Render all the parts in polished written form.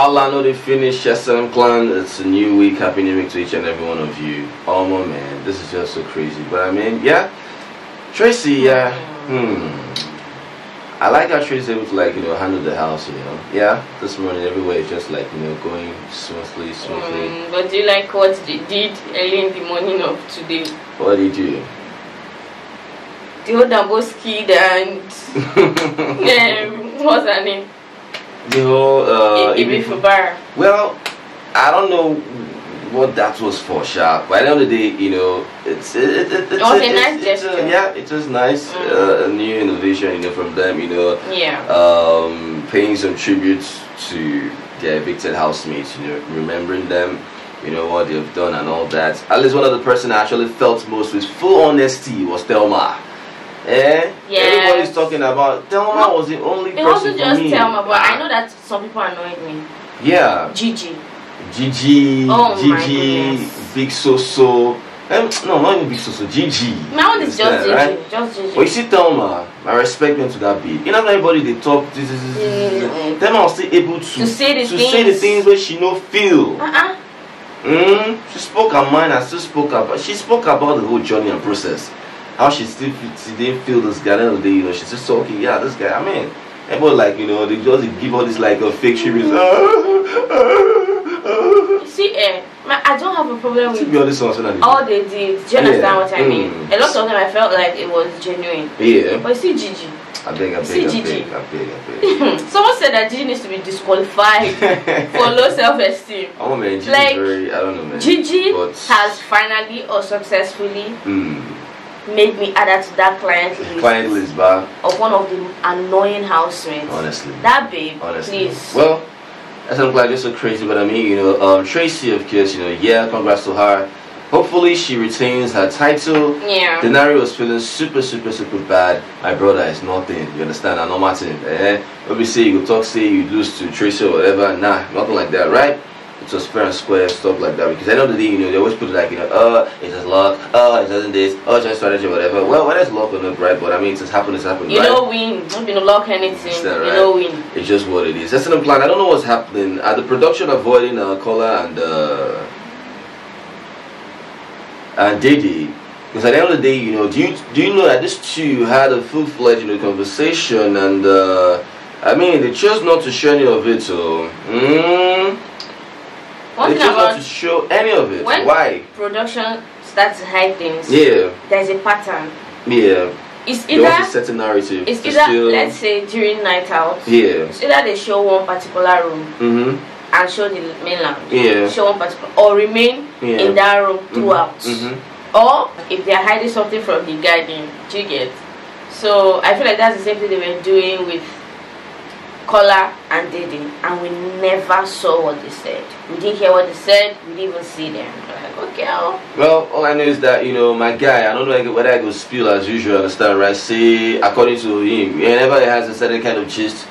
Allah know they finished SM Clan. It's a new week. Happy New Week to each and every one of you. Oh my man, this is just so crazy. But I mean, yeah, Tracy, yeah. I like how Tracy's able to, like, you know, handle the house, you know. Yeah, this morning everywhere is just like, you know, going smoothly. But do you like what they did early in the morning of today? What did you do? The whole Damboski and what's her name? The whole Ibifubar. Well, I don't know what that was for, sharp. But at the end of the day, you know, it was a nice gesture. Yeah, it was nice. A new innovation, you know, from them, you know. Yeah. Paying some tributes to their evicted housemates, you know, remembering them, you know, what they've done and all that. At least one of the person I actually felt most with full honesty was Thelma. Yeah. Everybody's talking about Thelma was the only person. It wasn't just Thelma, but I know that that some people annoyed me. Yeah. Gigi, oh Gigi, Big Soso. No, not even Big Soso. Gigi. My own is just Gigi. Right? Just Gigi. But you see, Thelma, I respect them to that beat. You know, everybody they talk. Thelma was still able to say the things where she no feel. She spoke her mind and still spoke about. She spoke about the whole journey and process. How she didn't feel this guy. At the end of the day, you know, she's just talking. Yeah, this guy. I mean, everybody, like, you know, they just give all this like a fake tribute. See, I don't have a problem with all they did. Do you understand what I mean? A lot of them I felt like it was genuine. Yeah. But see Gigi. I beg. Someone said that Gigi needs to be disqualified for low self-esteem. Oh man, Gigi's like, very, I don't know, man. Gigi has finally or successfully made me add to that client list of one of the annoying housemates. Honestly. That babe, please. Well, I'm glad you're so crazy, but I mean, you know, Tracy, of course, you know, yeah, congrats to her. Hopefully she retains her title. Yeah. Denari was feeling super bad. My brother is nothing. You understand? I know Martin. When we say you go talk, say you lose to Tracy or whatever. Nah, nothing like that, right? It was fair and square, stuff like that. Because at the end of the day, you know, they always put it like, you know, it has luck, it doesn't this, it's just strategy or whatever. Well, whether it's luck or not, right? But I mean, it's happened, right? You don't win. Don't be no luck anything. You don't win. It's just what it is. That's an plan. I don't know what's happening. At the production avoiding Kola and Dede, because at the end of the day, you know, do you know that these two had a full-fledged, you know, conversation, and I mean, they chose not to share any of it. So they chose not to show any of it. Why? Production starts to hide things. Yeah. There's a pattern. Yeah. It's either a certain narrative. It's either, let's say, during night out. Yeah. It's either they show one particular room. And show the main lounge. Yeah. Show one particular, or remain in that room throughout. Or if they are hiding something from the garden, do you get? So I feel like that's the same thing they were doing with Kola and Dede, and we never saw what they said. We didn't hear what they said. We didn't even see them. We're like, okay. Well, all I know is that, you know, my guy, I don't know whether I go spill as usual, understand, right? Say, according to him, whenever he has a certain kind of gist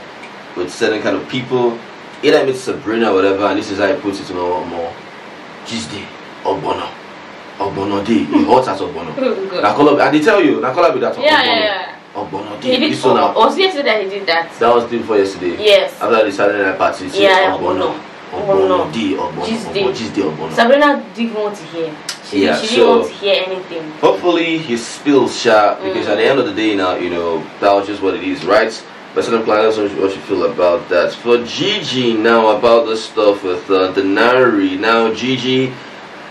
with certain kind of people, either it's Sabrina or whatever, and this is how he puts it, you know, more gist day, Ogbono day, he hot as Ogbono. And they tell you, Nakola be that Ogbono. Yeah. Ogbono He did this one now. Was it yesterday that he did that? That was day before yesterday. Yes. After the Saturday night party, yeah, Ogbono day, Ogbono. Sabrina didn't want to hear. She didn't want to hear anything. Hopefully he spills sharp, because at the end of the day now, you know, that was just what it is, right? But some clients, what you feel about that. For Gigi now, about the stuff with Denari. Now Gigi,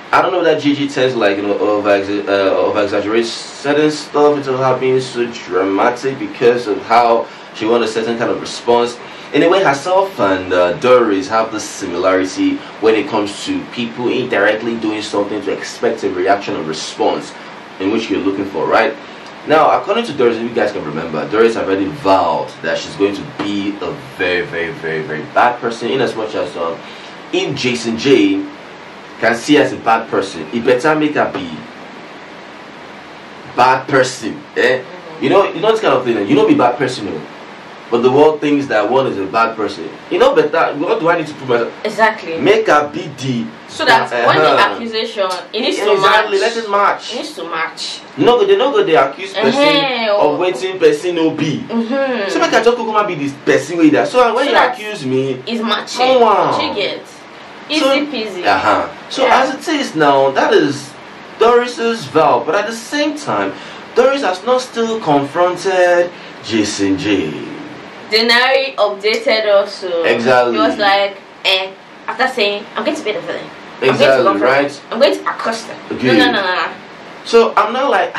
I don't know that Gigi tends to, like, you know, over exaggerate certain stuff into her being so dramatic because of how she wants a certain kind of response. In a way, herself and Doris have this similarity when it comes to people indirectly doing something to expect a reaction or response in which you're looking for, right? Now, according to Doris, if you guys can remember, Doris already vowed that she's going to be a very bad person, in as much as if Jason J can see her as a bad person, it better make her be bad person. You know this kind of thing. You know, be bad person. but the world thinks that one is a bad person. You know better. What do I need to prove myself? Exactly. Make a big deal. So that when the accusation, it needs to match. Let it match. It needs to match. No, they don't go. They accuse person of waiting person no be. So make I just go and be this person with that. So when you accuse me, it's matching. You get easy peasy. So as it is now, that is Doris's vow. But at the same time, Doris has not still confronted Jason J. Denari updated also. Exactly. He was like, after saying, I'm going to be the villain. Exactly, right? I'm going to accost her. Okay. No. So I'm not like,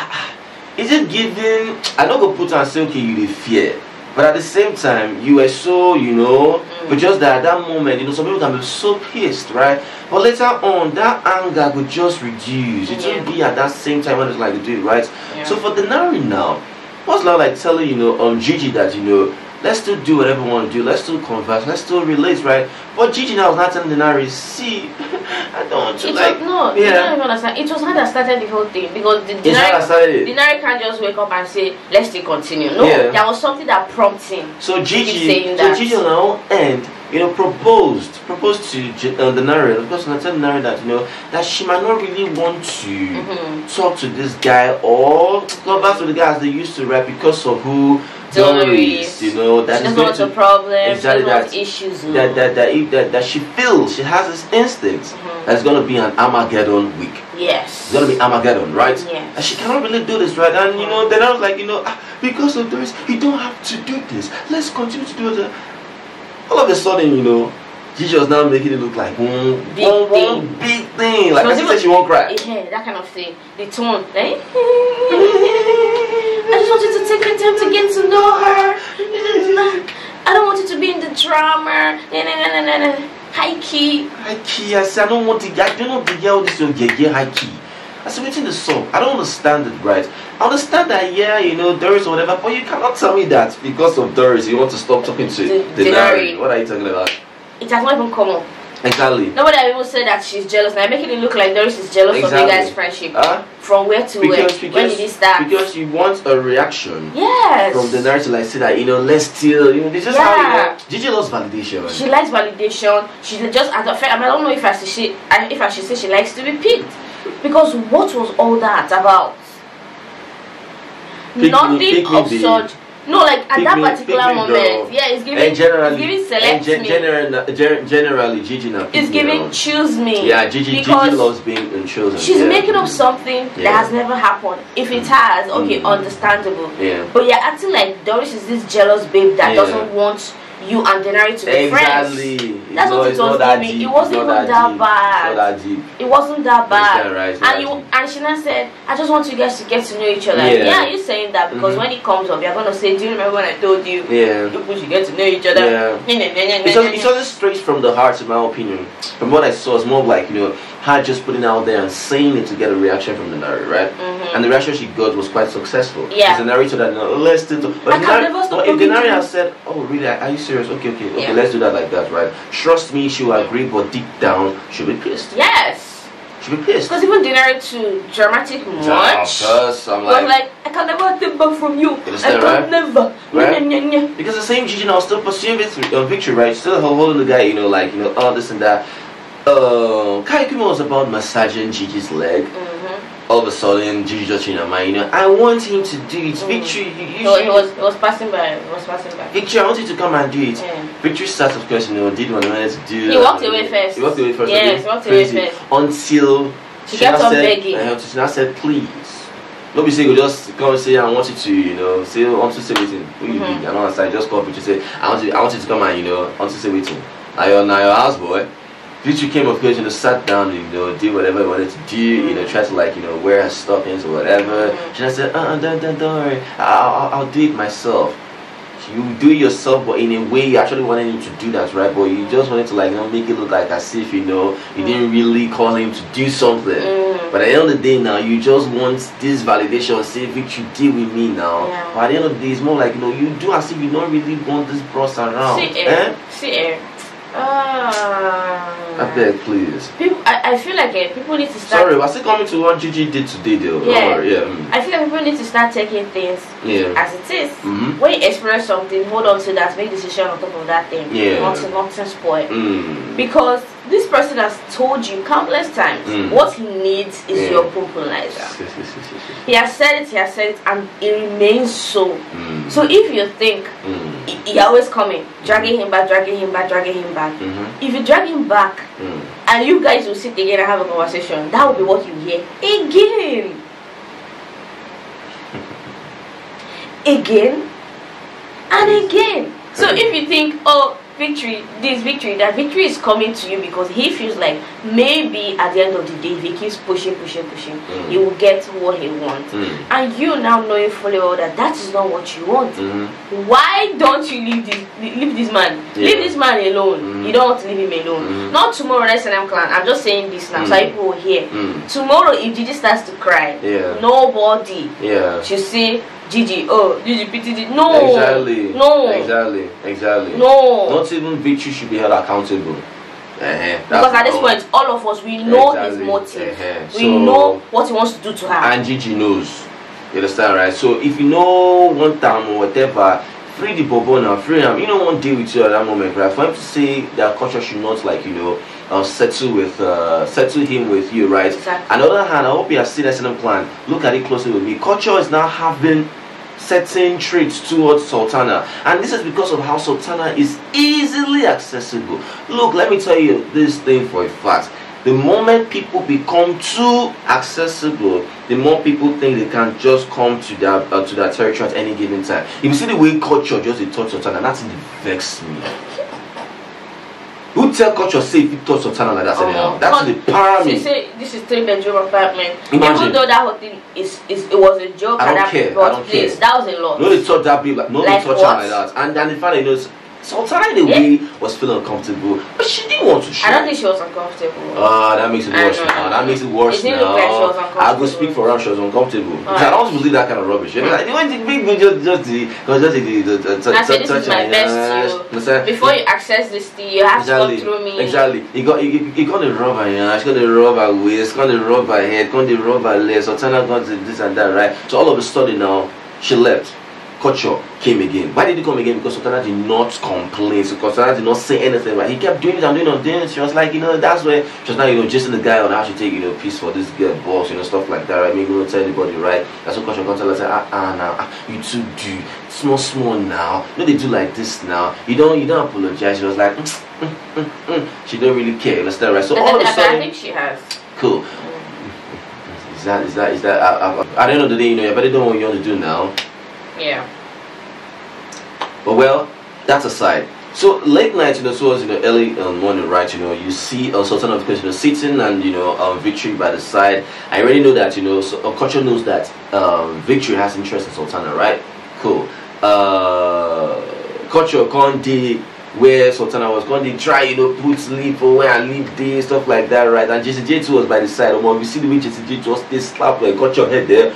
is it giving? I don't go put and say, okay, you dey fear. But at the same time, you were so, you know, but just that at that moment, you know, some people can be so pissed, right? But later on, that anger could just reduce. It won't be at that same time when it's like to do it, right? Yeah. So for Denari now, what's not like telling, you know, Gigi that, you know, let's still do whatever we want to do, let's still converse, let's still relate, right? But Gigi now was not telling Denari, see, I don't want to like... No, you don't even understand. It was her that started the whole thing, because Denari can't just wake up and say, let's still continue. No, there was something that prompted him. So Gigi now and you know, proposed to Denari. Of course, I tell Denari that, you know, that she might not really want to talk to this guy or converse with the guy as they used to, right? Because of who Doris, you know, that is going to problem. Exactly, that issues. That she feels, she has this instinct that's going to be an Armageddon week. Yes, it's going to be Armageddon, right? Yes. And she cannot really do this, right? And you know, then I was like, you know, because of Doris, you don't have to do this. Let's continue to do it. All of a sudden, you know, Gigi was now making it look like one big thing. Like I said, she won't cry. Yeah, that kind of thing. The tone, eh? I just want you to take your time to get to know her. I don't want you to be in the drama. High key. I said, I don't want to. I don't know the girl this your high key. I said, waiting the song. I don't understand it, right? I understand that, yeah, you know, Doris or whatever, but you cannot tell me that because of Doris you want to stop talking to Denari. What are you talking about? It has not even come up. Exactly. Nobody has even said that she's jealous. Now making it look like Doris is jealous of you guys' friendship. From where to where? When did it start? Because you want a reaction. Yes. From Denari to like say that, you know, let's still, you know, this is how you know. Gigi loves validation. She likes validation. She just as a friend. I don't know if I should say she likes to be picked. Because what was all that about? Nothing of such. No, like at that particular moment, yeah, it's giving select me. Generally, Gigi now. It's giving choose me. Yeah, Gigi loves being chosen. She's making up something that has never happened. If it has, okay, understandable. Yeah. But you're acting like Doris is this jealous babe that doesn't want you and Denari to be friends. That's what it was giving. It wasn't even that bad. It wasn't that bad. And she now said, I just want you guys to get to know each other. Yeah, you're saying that because when it comes up, you're gonna say, do you remember when I told you? Yeah. You should get to know each other. It's just straight from the heart, in my opinion. From what I saw, it's more like, you know, her just putting out there and saying it to get a reaction from Denari, right? And the reaction she got was quite successful. Yeah. Because Denari told her, no, let's do it. But if Denari has said, oh really, are you serious? Okay, let's do that like that, right? Trust me, she will agree, but deep down, she'll be pissed. Yes. She'll be pissed. Because even Denari too dramatic much. I'm like, I can never take back from you. I can never. Right? Because the same Gigi now still pursuing victory, right? Still holding the guy, you know, like, you know, all this and that. Kaikuma was about massaging Gigi's leg. All of a sudden, Gigi just changed her mind. You know, I want him to do it. Victory, he was passing by. Victory, I want you to come and do it. Victory starts, of course, you know, did what he wanted to do. He walked away first. Yes, he walked away first. Until she kept on begging. She now said, please. Nobody say, just come and say, I want you to, you know, say, I want to say waiting. What you think? I don't understand. Just call Victory, say, I want you to come and, you know, I want to say waiting. Now your houseboy. Victory came of course, you know, sat down, you know, did whatever he wanted to do, you know, tried to like, you know, wear her stockings or whatever. She just said, don't worry, I'll do it myself. You do it yourself, but in a way you actually wanted him to do that, right? But you just wanted to like, you know, make it look like as if, you know, you didn't really call him to do something. But at the end of the day now, you just want this validation, say Victory, deal with me now. But at the end of the day, it's more like, you know, you do as if you don't really want this bros around. See, I beg, please. People, I feel like people need to start. Sorry, was it coming to what Gigi did today, though? Yeah. Yeah. I feel like people need to start taking things as it is. When you experience something, hold on to that, make decision on top of that thing. Yeah. Not to spoil. Because this person has told you countless times what he needs is your popularizer. He has said it, and it remains so. So if you think he always coming, dragging him back, if you drag him back and you guys will sit again and have a conversation, that will be what you hear again and again. So if you think, oh, victory, that victory is coming to you because he feels like maybe at the end of the day, if he keeps pushing, he will get what he wants. And you now knowing fully well that is not what you want. Why don't you leave this man? Leave this man alone. You don't want to leave him alone. Not tomorrow, next SNM clan. I'm just saying this now, so people will hear. Tomorrow, if Gigi starts to cry, nobody should say, Gigi, oh, Gigi, PTG. No. Exactly. No. Exactly. No. Not even victory should be held accountable. Because at this point, all of us, we know his motive. We know what he wants to do to her. And Gigi knows. You understand, right? So if you know one time or whatever, free the bobo now, free him. You know, one day with you at that moment, right? For him to say that culture should not, like, you know, settle him with you, right? Exactly. On the other hand, I hope you have seen SNM plan. Look at it closely with me. Culture is now having certain traits towards Sultana, and this is because of how Sultana is easily accessible. Look, let me tell you this thing for a fact. The moment people become too accessible, the more people think they can just come to their territory at any given time. If you see the way culture just touch Sultana, that's it vexes me. Who tell culture say if you touch Sultana like that anyhow? That's the paramount. She say this is 3-bedroom apartment. Imagine. Even though that whole thing it was a joke. I don't care. That was a lot. No, they touch that people. No, they touch her like that. And then the fact that, you know, Sultana in a way was feeling uncomfortable, but she didn't want to show. I don't think she was uncomfortable. That makes it worse now. That makes it worse now. Look like she was uncomfortable. I go speak for her. She was uncomfortable. I don't believe that kind of rubbish. Like, when the big just this is my best. Before you access this thing, you have to come through me. Exactly. He got the rub her hands, got the rub her waist, got the rub her head, got the rub her legs. Sultana got this and that, right? So all of a sudden now she left. Culture came again. Why did he come again? Because Sultana did not complain. So Sultana did not say anything. Right? He kept doing it and doing it. She was like, you know, that's where she was now, you know, just the guy on how she take, you know, peace for this girl boss, you know, stuff like that. Right? Maybe you don't tell anybody, right? That's what Culture comes tell her, say, you two do small now. No, they do like this now. You don't apologize. She was like, she don't really care. You understand, right? So all of a sudden, I think she has. Cool. Is that? At the end of the day, you know, you better know what you want to do now. Yeah. But well, that's aside. So late night, you know, towards, you know, early morning, right? You know, you see Sultana, of course, you know, sitting and, you know, Victory by the side. I already know that, you know, Culture knows that Victory has interest in Sultana, right? Cool. Culture can't do where Sultana was going to try, you know, put sleep or where I leave this, stuff like that, right? And JCJ2 was by the side. You see the way JCJ2 was, they slap like Culture head there.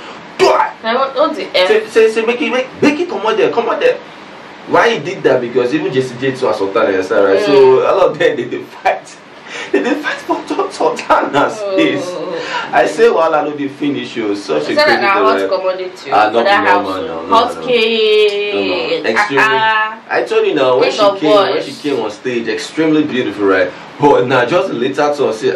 Say make it come out there. Why he did that? Because even JCJ2 and Sultana, right? So all of them they fight. They fight for Sultana's space. I say well I know the finish you. Such a crazy hot commodity. Hot cake. Extremely. I told you now when she came on stage, extremely beautiful, right? But now just later to say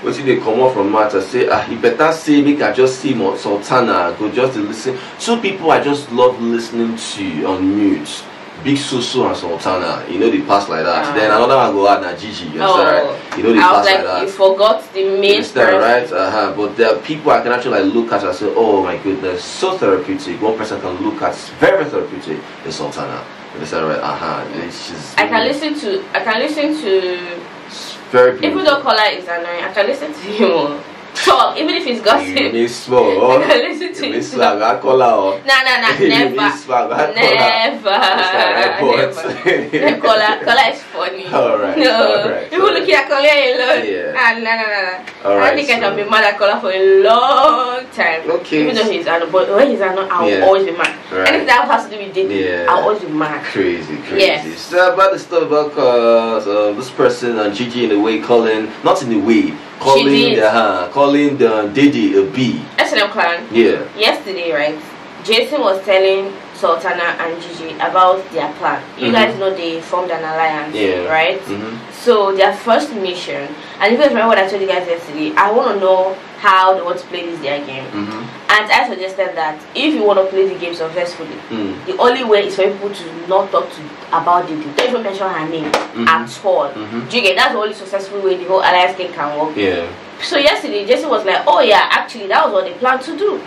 what they come off from matter say you better say make I just see more Sultana go just to listen. Two people I just love listening to on mute. Big Susu and Sultana, you know they pass like that. Then another one go out na Gigi, you know they pass like that. You forgot the main person, right? But there are people I can actually like look at and say, oh my goodness, so therapeutic. One person can look at very therapeutic is Sultana. Is that right? She's I can listen to very beautiful. even though Kola is annoying, I can listen to him. talk, even if it's gossip. Listen to it. Nah, never. Kola is funny. Alright. No. People looking at Kola alone. Yeah. No. I think I can be mad at Kola for a long time. Okay. Even though he's an, but when he's an, I'll always be mad. Right. Anything that has to do with dating, I'll always be mad. Crazy. Yes. So about the stuff about this person and Gigi in a way calling the Dede a B. SNM clan. Yeah. Yesterday, right? Jason was telling Sultana and Gigi about their plan. You guys know they formed an alliance, right? So their first mission, and you guys remember what I told you guys yesterday, I want to know how they want to play this their game. And I suggested that if you want to play the game successfully, the only way is for people to not talk about Dede. Don't even mention her name at all. Do you get? That's the only successful way the whole alliance game can work. Yeah. So yesterday, Jason was like, oh yeah, actually that was what they planned to do.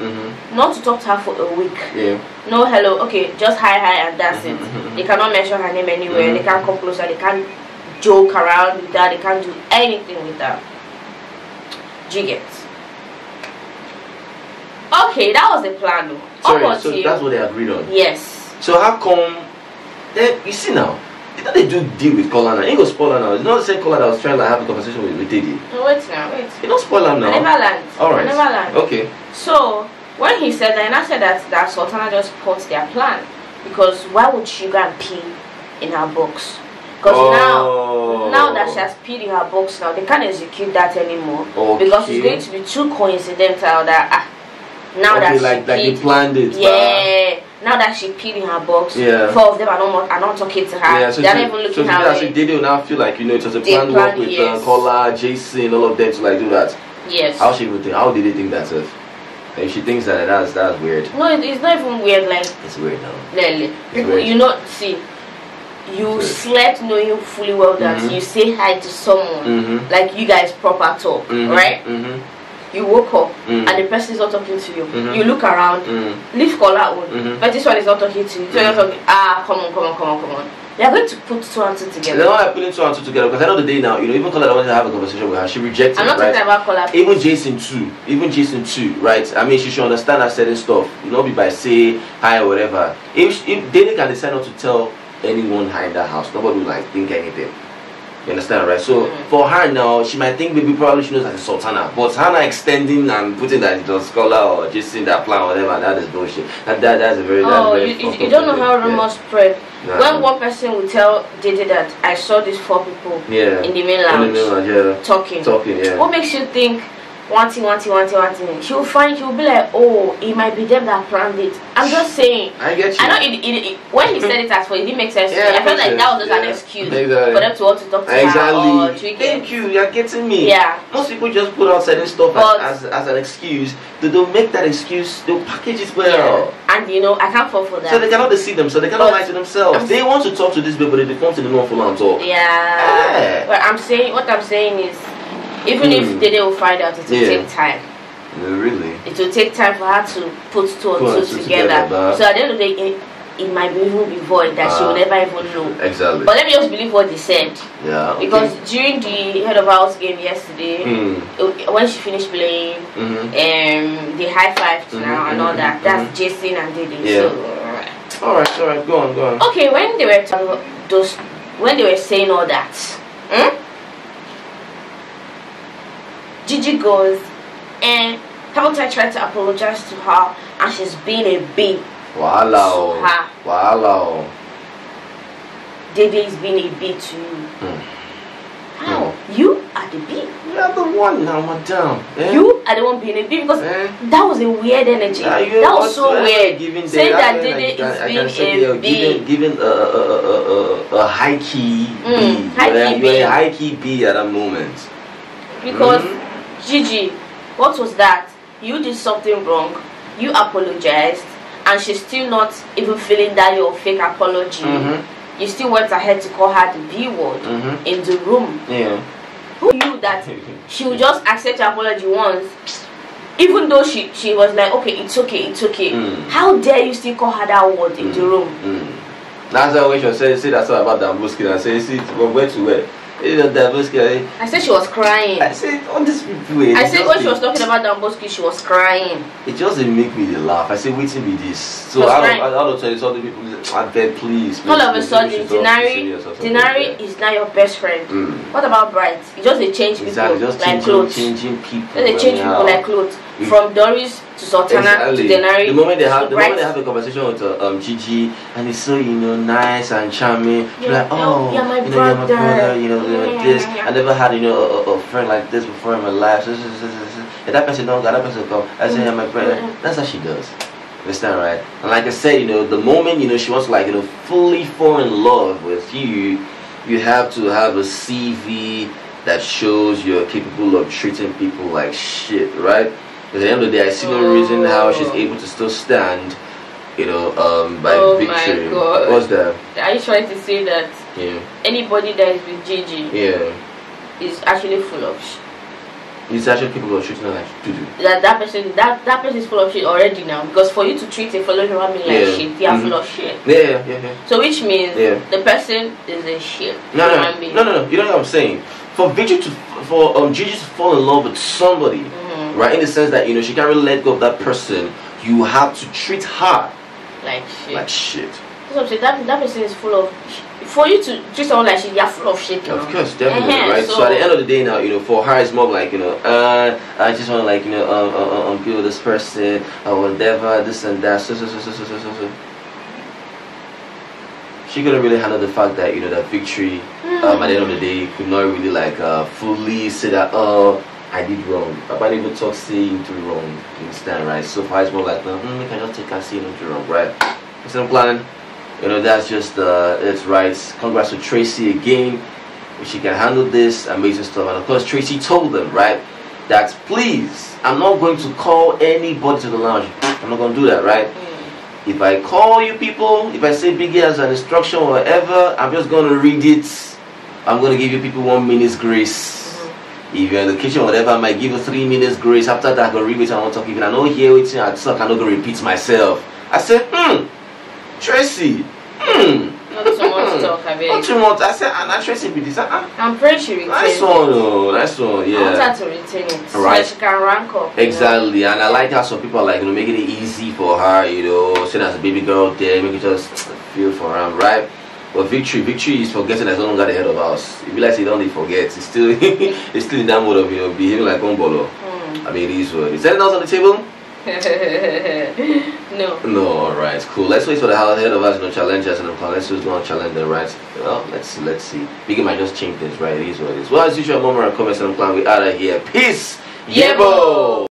Not to talk to her for a week. Yeah. No hello, okay, just hi and that's it. They cannot mention her name anywhere, they can't come closer, they can't joke around with her, they can't do anything with her. Do you get? Okay, that was the plan though. Sorry, so that's what they agreed on? Yes. So how come, you see now, they do deal with Kola now. Ain't go spoil her now. It's not the same Kola that was trying to have a conversation with Dede. No, wait now, wait. You don't spoil her now. I never learned. Alright. I never learned. Okay. So, when he said that, and I said that Sultana just put their plan. Because why would she go and pee in her box? Because now that she has peed in her box now, they can't execute that anymore. Okay. Because it's going to be too coincidental that now that she like they planned it. Yeah. Now that she peed in her box, 4 of them are not talking to her. Yeah, so they're not even looking her way. So Dede will now feel like, it was a planned work with Kola, Jason, all of them to like do that. Yes. How did they think that's it? Like, she thinks that's weird. No, it's not even weird. Like, it's weird now. People, you slept knowing fully well that you say hi to someone, like you guys proper talk, right? You woke up and the person is not talking to you. You look around, leave Kola on, but this one is not talking to you. So you're talking, come on. They are going to put 2 and 2 together. They're not putting 2 and 2 together because at the end of the day now, even Kola that wanted to have a conversation with her, she rejected it. I'm not talking about Kola. Even Jason too, right? I mean, she should understand that certain stuff. Not be by say hi or whatever. If Dede can decide not to tell anyone hi in that house, nobody will like think anything. You understand, right? So for her now, she might think maybe probably she knows that it's Sultana, but her now extending and putting that it was Kola or just in that plan or whatever, that is bullshit. That's a very you don't know how rumors spread. When one person will tell Dede that I saw these 4 people in the main lounge talking, what makes you think wanting? She'll be like, oh, it might be them that planned it. I'm just saying. I get you. I know when he said it as for it didn't make sense to me. I felt like that was just an excuse for them to want to talk to her or tweak it. Thank you, you're getting me. Yeah. Most people just put out certain stuff as an excuse. They don't make that excuse, they'll package it well. Yeah. And I can't fall for that. So they cannot deceive them, so they cannot lie to themselves. They want to talk to this people, but they come to the north and talk. Yeah. But what I'm saying is, even if Dede will find out, it will take time. Really? It will take time for her to put 2 and 2 together. So at the end of the day, it might even be void that she will never even know. Exactly. But let me just believe what they said. Yeah. Because during the head of house game yesterday, when she finished playing, they high-fived now and all that. That's Jason and Dede. Yeah. So, alright, go on. Okay, when they were saying all that, Gigi goes and Pelta tried to apologize to her and she's being a B. Wow. Dede is being a B to you. How? You are the B. You are the one now, madam. You are the one being a B because that was a weird energy. That was so weird. Saying that Dede is being a B. Given a high key B. You're a high key B at that moment. Because Gigi, what was that? You did something wrong. You apologized, and she's still not even feeling that your fake apology. You still went ahead to call her the B word in the room. Yeah. Who knew that she would just accept your apology once, even though she was like, okay, it's okay. How dare you still call her that word in the room? That's why when she say that stuff about Dambuski and say, see, from where to where. You know, Damboski. I said she was crying. I said, all these people. I said when she was talking about Damboski, she was crying. It just didn't make me laugh. I said, waiting with this. So out of 20 people, I beg, please. All of a sudden, Denari is now your best friend. What about Bright? It's just they change people like clothes. Changing people. They change people like clothes. From Doris to Sultana to Denari. The moment they have a conversation with Gigi, and it's so nice and charming. You're like, oh, you're my brother. This. I never had a friend like this before in my life. If that person don't, that person come. I say, you're my brother. That's how she does. Understand, right? And like I said, the moment she wants to fully fall in love with you, you have to have a CV that shows you're capable of treating people like shit, right? At the end of the day, I see no reason how she's able to still stand, by Victory. My God. What's that? Are you trying to say that anybody that is with Gigi is actually full of shit? He's actually capable of treating her like doo-doo. That person is full of shit already now, because for you to treat a fellow human being like shit, they are full of shit. Yeah. So which means the person is a shit. No. You know what I'm saying? For Gigi to fall in love with somebody, right? In the sense that she can't really let go of that person, you have to treat her like shit. Like shit. That's what I'm saying. That person is full of. For you to treat someone like shit, you're full of shit. Of course, definitely, right? So at the end of the day, now for her, it's more like I just want to be with this person or whatever, this and that. So. She couldn't really handle the fact that that Victory at the end of the day could not really fully say that I did wrong. But even talk saying to wrong, you understand, right? So far it's more like we can just take her saying to wrong, right? Instead of planning, that's just it's right. Congrats to Tracy again. If she can handle this amazing stuff, and of course Tracy told them, right, that please, I'm not going to call anybody to the lounge. I'm not going to do that, right? If I call you people, if I say Biggie as an instruction or whatever, I'm just going to read it. I'm going to give you people 1 minute's grace. If you're in the kitchen or whatever, I might give you 3 minutes grace. After that, I'm going to read it and I won't talk. If I know here waiting, I suck, I'm not going to repeat myself. I said, Tracy, Not too much talk, I mean. Not too much. I said, Anna Tracy be this. I'm pretty sure retained nice one, though. Nice one, yeah. I want her to retain it. Right. So she can rank up. Exactly, and I like how some people are making it easy for her, saying as a baby girl there, make it just feel for her, right? But Victory is forgetting that's no longer the head of house. If you like say, don't forget, it's still it's still in that mode of behaving like one bolo. I mean, it is what it is. Anything else on the table? No, alright, cool. Let's wait for the head of us, challengers and let's just go and challenge them, right? Well, let's see. Biggie might just change things, right? It is what it is. Well, as usual, moment and comments and plan, we out of here. Peace! Yebo!